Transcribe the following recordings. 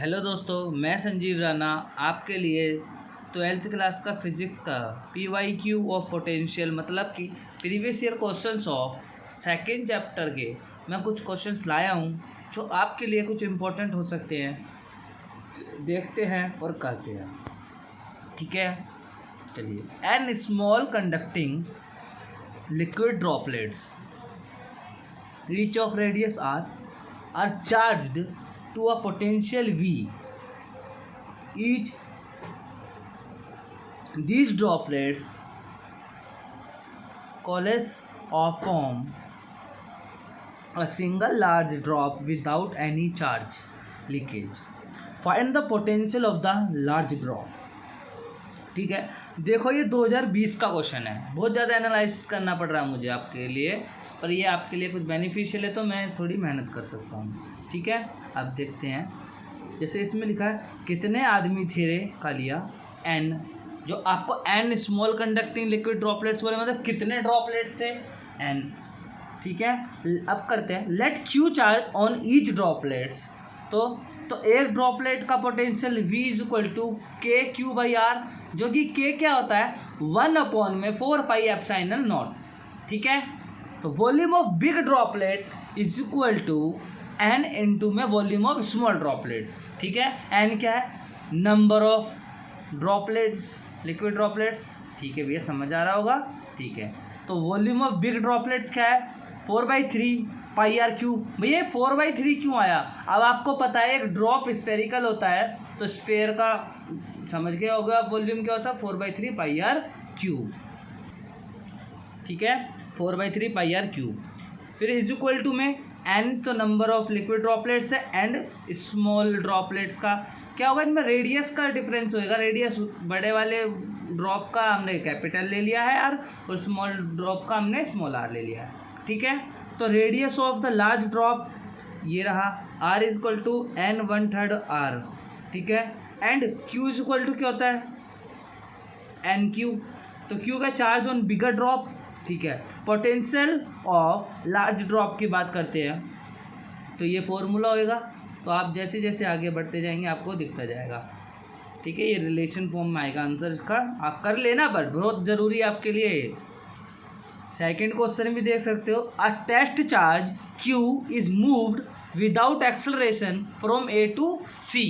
Hello दोस्तों, मैं संजीव राणा आपके लिए 12th क्लास का फिजिक्स का PYQ ऑफ पोटेंशियल मतलब कि previous year questions of second chapter के मैं कुछ क्वेश्चंस लाया हूं जो आपके लिए कुछ इम्पोर्टेंट हो सकते हैं। देखते हैं और करते हैं, ठीक है। चलिए, n small conducting liquid droplets each of radius are charged to a potential V. These droplets coalesce or form a single large drop without any charge leakage. Find the potential of the large drop. ठीक है, देखो ये 2020 का question है, बहुत ज़्यादा analysis करना पड़ रहा है मुझे आपके लिए, पर ये आपके लिए कुछ बेनिफिशियल है तो मैं थोड़ी मेहनत कर सकता हूँ, ठीक है। अब देखते हैं, जैसे इसमें लिखा है कितने आदमी थे रे का लिया एन, जो आपको n small conducting liquid droplets बोले, मतलब कितने ड्रॉपलेट्स थे एन, ठीक है। अब करते हैं let q charge on each droplets, तो एक ड्रॉपलेट का potential V is equal to k q by r, जो कि K क्या होता है 1/4 पाई एप्सिलॉन नॉट, ठीक है। तो volume of big droplet is equal to N into में वॉल्यूम ऑफ स्मॉल ड्रॉपलेट, ठीक है। N क्या है, number of droplets, liquid droplets, ठीक है भैया, समझ आ रहा होगा, ठीक है। तो वॉल्यूम ऑफ बिग ड्रॉपलेट्स क्या है 4/3 पाई आर क्यू। भैया 4/3 क्यों आया, अब आपको पता है एक ड्रॉप स्फेरिकल होता है, तो स्फेयर का समझ गए होगा वॉल्यूम क्या होता है 4/3 पाई आर क्यू, ठीक है, 4/3 पाई आर क्यू। फिर इज इक्वल टू में एन, तो नंबर ऑफ लिक्विड ड्रॉपलेट्स है, एंड स्मॉल ड्रॉपलेट्स का क्या होगा, इनमें रेडियस का डिफरेंस होएगा। रेडियस बड़े वाले ड्रॉप का हमने कैपिटल ले लिया है आर, और स्मॉल ड्रॉप का हमने स्मॉल आर ले लिया है, ठीक है। तो radius of the large drop ये रहा, r is equal to N1/3 r, ठीक है। And q is equal to क्या होता है एन क्यू, तो क्यू का चार्ज ऑन बिगर ड्रॉप, ठीक है। पोटेंशियल ऑफ लार्ज ड्रॉप की बात करते हैं, तो ये फॉर्मूला होएगा, तो आप जैसे जैसे आगे बढ़ते जाएंगे आपको दिखता जाएगा, ठीक है। ये रिलेशन फॉर्म में आएगा आंसर इसका, आप कर लेना, बट बहुत ज़रूरी है आपके लिए। सेकेंड क्वेश्चन भी देख सकते हो, a test charge Q is moved without acceleration from A to C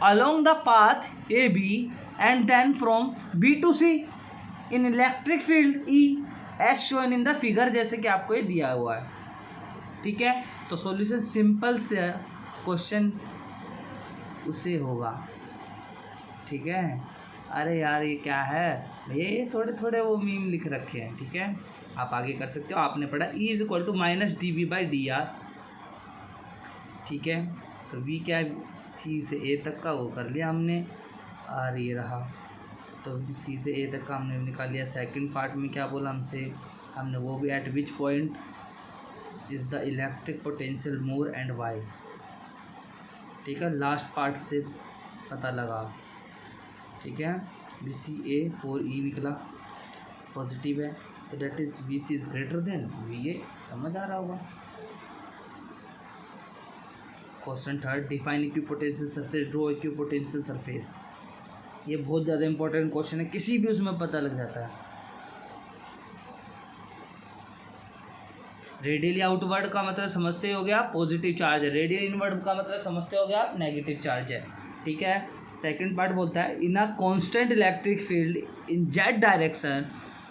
along the path AB and then from B to C in electric field E as shown in the figure, जैसे कि आपको ये दिया हुआ है, ठीक है। तो सॉल्यूशन सिंपल से क्वेश्चन उसे होगा, ठीक है। अरे यार ये क्या है भैया, ये थोड़े थोड़े वो मीम लिख रखे हैं, ठीक है। आप आगे कर सकते हो, आपने पढ़ा E is equal to -dV/dr, ठीक है। तो V क्या है, C से A तक का वो कर लिया हमने, और ये रहा, तो C से A तक का हमने निकाल लिया। सेकंड पार्ट में क्या बोला हमने वो भी at which point is the electric potential more and Y, ठीक है। लास्ट पार्ट से पता लगा, ठीक है। VCA 4E निकला, पॉजिटिव है, तो that is VC is greater than VA, समझ आ रहा होगा। Question third, define equipotential surface, draw equipotential surface. ये बहुत ज़्यादा इंपॉर्टेंट क्वेश्चन है, किसी भी उसमें पता लग जाता है। रेडियली आउटवर्ड का मतलब समझते हो गया आप, पॉजिटिव चार्ज है। रेडियल इनवर्ड का मतलब समझते हो गया आप, नेगेटिव चार्ज है, ठीक है। सेकंड पार्ट बोलता है in a constant electric field in z direction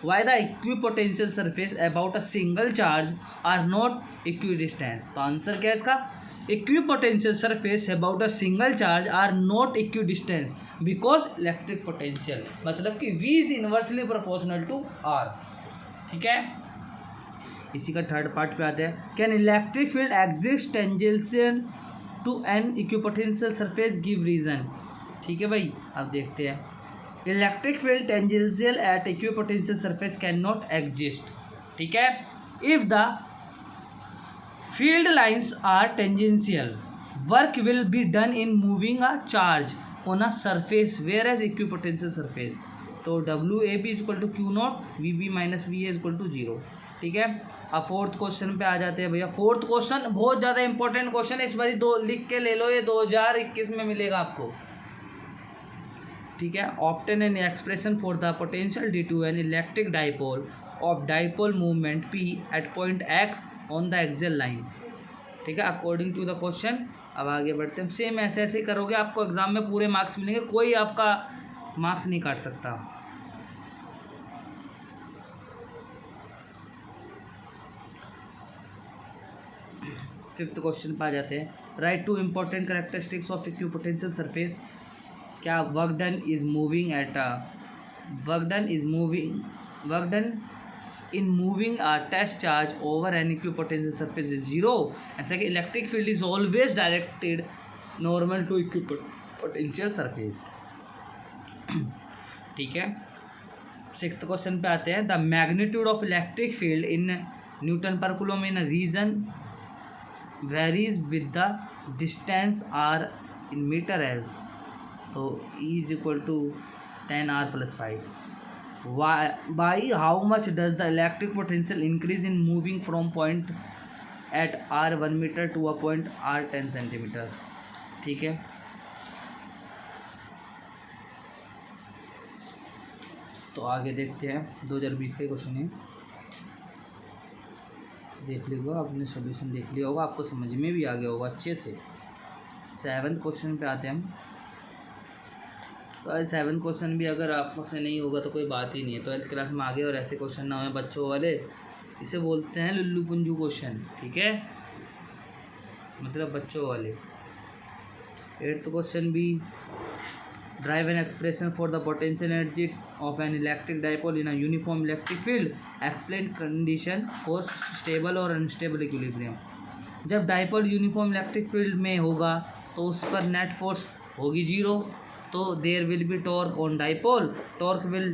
why the equipotential surface about a single charge are not equidistance. तो आंसर क्या है इसका, equipotential surface about a single charge are not equidistance because electric potential, मतलब कि V is inversely proportional to R, ठीक है। इसी का थर्ड पार्ट पे आते हैं, can electric field exist tangential to an equipotential surface, give reason, ठीक है भाई। अब देखते हैं, electric field tangential at equipotential surface can not exist, ठीक है। If the field lines are tangential work will be done in moving a charge on a surface where as equipotential surface, तो WAB is equal to Q0, VB - VA is equal to 0, ठीक है। अब fourth question पे आ जाते हैं भैया। Fourth question बहुत ज़्यादा इंपॉर्टेंट क्वेश्चन है, इस बार दो लिख के ले लो, ये 2021 में मिलेगा आपको, ठीक है। Obtain an expression for the potential due to an electric dipole of dipole movement P at point X on the axial line, ठीक है, अकॉर्डिंग टू द क्वेश्चन। अब आगे बढ़ते हैं, सेम ऐसे ऐसे करोगे आपको एग्जाम में पूरे मार्क्स मिलेंगे, कोई आपका मार्क्स नहीं काट सकता। फिफ्थ क्वेश्चन पे आ जाते हैं, right two important characteristics of equipotential surface. क्या work done in moving a test charge over an equipotential surface is zero, and second, electric field is always directed normal to equipotential surface, ठीक है। Sixth question पे आते हैं, the magnitude of electric field in newton per coulomb in region varies with the distance r in metre as, तो E is equal to 10r+5। by how much does the electric potential increase in moving from point at r 1 meter to a point r 10 centimeter, ठीक है। तो आगे देखते हैं, 2020 का question है, देख लीजिएगा, आपने सॉल्यूशन देख लिया होगा, आपको समझ में भी आ गया होगा अच्छे से। सेवन्थ क्वेश्चन पे आते हैं हम। तो सेवन्थ क्वेश्चन भी अगर आपको से नहीं होगा तो कोई बात ही नहीं है, 12th क्लास में आगे और ऐसे क्वेश्चन ना हो बच्चों वाले, इसे बोलते हैं लुल्लू पुंजू क्वेश्चन, ठीक है, मतलब बच्चों वाले। 8th क्वेश्चन भी, drive N expression for the potential energy of N electric dipole in a uniform electric field, explain condition for stable और अनस्टेबल इक्विलिब्रियम। जब डाइपोल यूनिफॉर्म इलेक्ट्रिक फील्ड में होगा तो उस पर नेट फोर्स होगी 0, तो there will be torque on dipole, torque will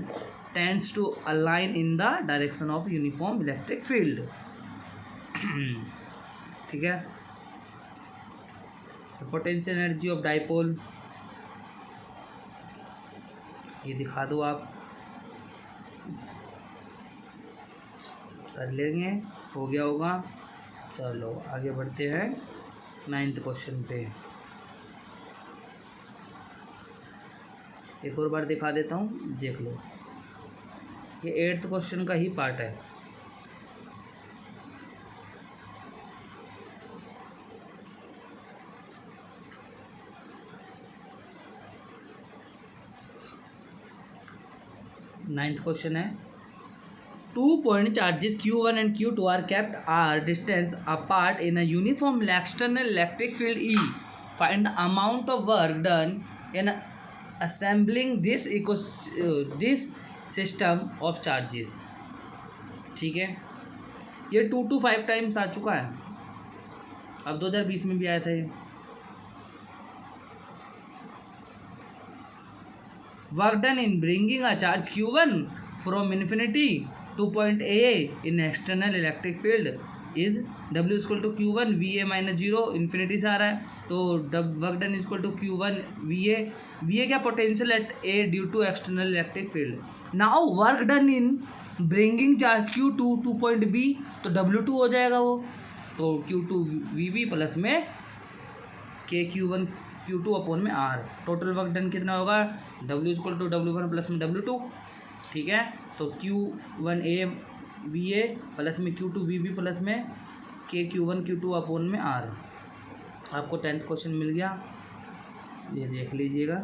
tends to align in the direction of uniform electric field, ठीक है। पोटेंशियल एनर्जी ऑफ डाइपोल ये दिखा दो, आप कर लेंगे, हो गया होगा। चलो आगे बढ़ते हैं 9th क्वेश्चन पे, एक और बार दिखा देता हूँ, देख लो, ये 8th क्वेश्चन का ही पार्ट है। नाइन्थ क्वेश्चन है, 2 point charges Q1 and Q2 are kept r distance apart in a uniform external electric field E. Find the amount of work done in assembling this system of charges, ठीक है। ये 2 to 5 times आ चुका है, अब 2020 में भी आया था ये। Work done in bringing a charge Q1 from infinity to point A in external electric field is W equal to Q1 VA -0, infinity से आ रहा है, तो work done equal to Q1 VA क्या potential at A due to external electric field. Now work done in bringing charge Q2 to point B, तो W2 हो जाएगा वो, तो Q2 VB प्लस में KQ1 Q2 अपॉन में R, total work done कितना होगा, W equal to W1 plus में W2, ठीक है। तो Q1A VA प्लस में Q2 VB प्लस में KQ1 Q2 अपॉन में R। आपको 10th क्वेश्चन मिल गया, ये देख लीजिएगा।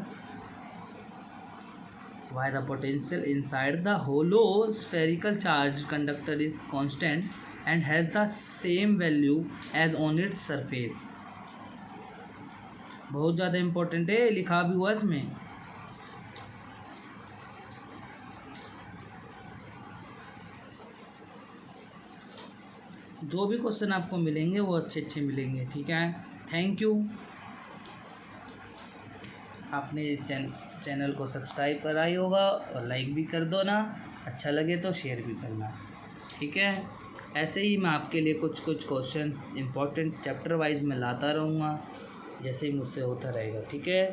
Why the potential inside the hollow spherical charged conductor is constant and has the same value as on its surface। बहुत ज़्यादा इम्पोर्टेंट है, लिखा भी हुआ इसमें। जो भी क्वेश्चन आपको मिलेंगे वो अच्छे मिलेंगे, ठीक है। Thank you. आपने इस चैनल को सब्सक्राइब करा ही होगा और लाइक भी कर दो ना, अच्छा लगे तो शेयर भी करना, ठीक है। ऐसे ही मैं आपके लिए कुछ क्वेश्चंस इंपॉर्टेंट चैप्टर वाइज में लाता रहूँगा, जैसे ही मुझसे होता रहेगा, ठीक है।